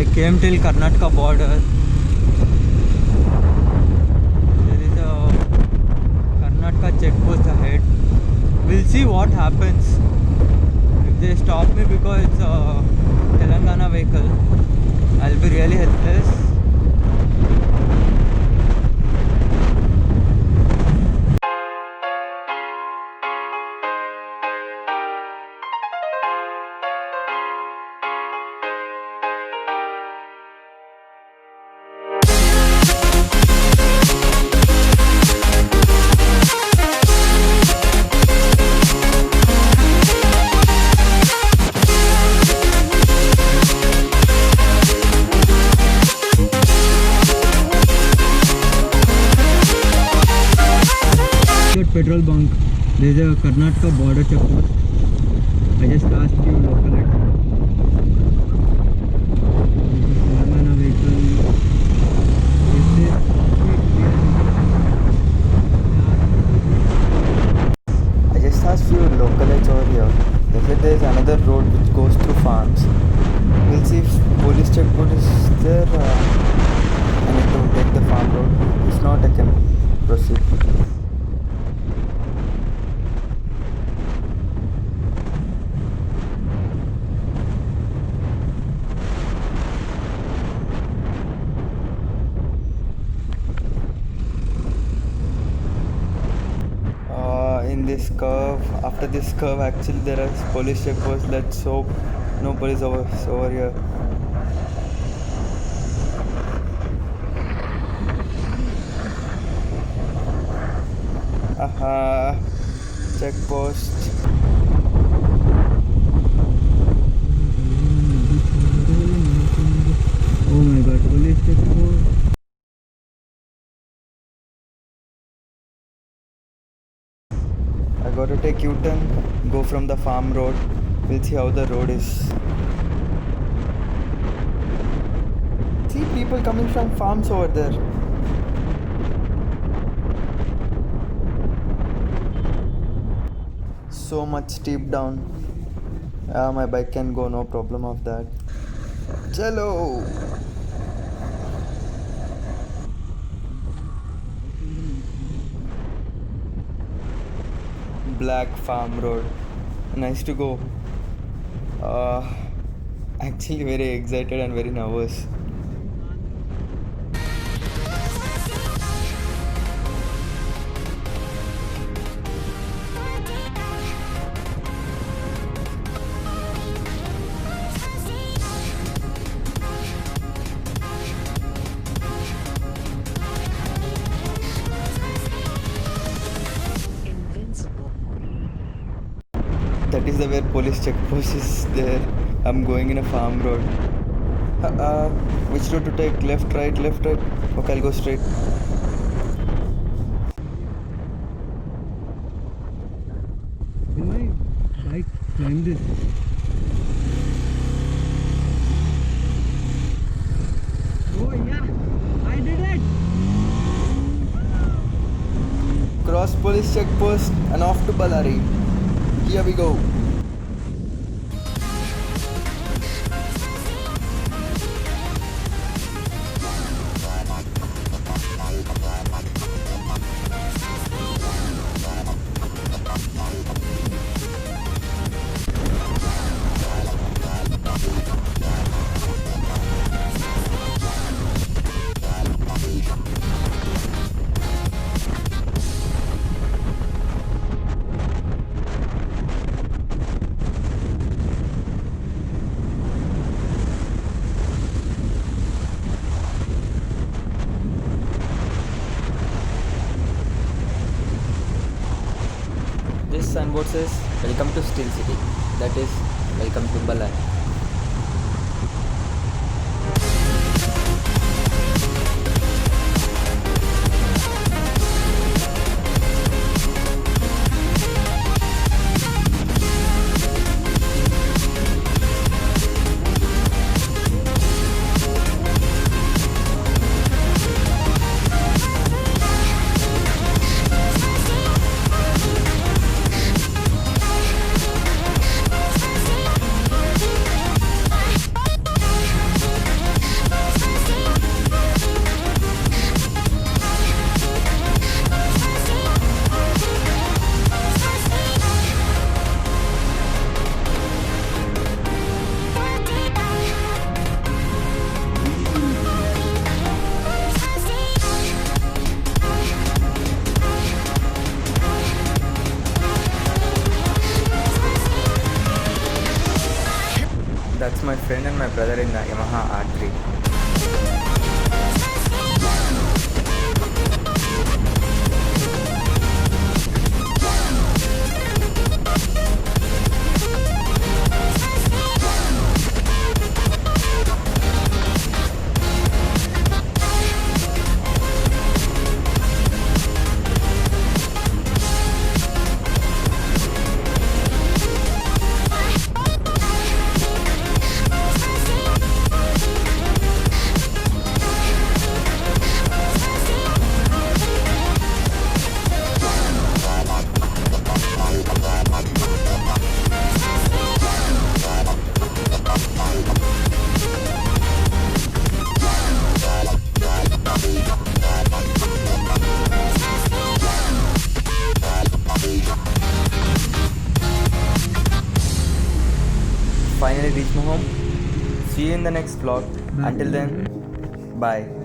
I came till Karnataka border. There is a Karnataka checkpost ahead. We'll see what happens. If they stop me because it's a Telangana vehicle, I'll be really helpless. Petrol bunk. There's a Karnataka border checkpost. I just asked you local it. Telangana vehicle. I just asked few localites over here. They said there's another road which goes through farms. We'll see if police checkpost is there. I need to take the farm road. If not, I can proceed. In this curve, after this curve, actually there are police checkposts. Let's hope no police over here. Aha, checkpost. Oh my god, police checkpost. I gotta take U-turn, go from the farm road. We'll see how the road is. See people coming from farms over there. So much steep down. My bike can go, no problem of that. Chalo! Black farm road, nice to go. Actually very excited and very nervous. That is the where police checkpost is there. I'm going in a farm road. Which road to take? Left, right, left, right. Okay, I'll go straight. Will my bike climb this? Oh yeah, I did it! Cross police checkpost and off to Bellari. Here we go. This signboard says welcome to Steel City, that is welcome to Bellari. That's my friend and my brother in the Yamaha R3. Finally reached my home. See you in the next vlog. Until then, bye.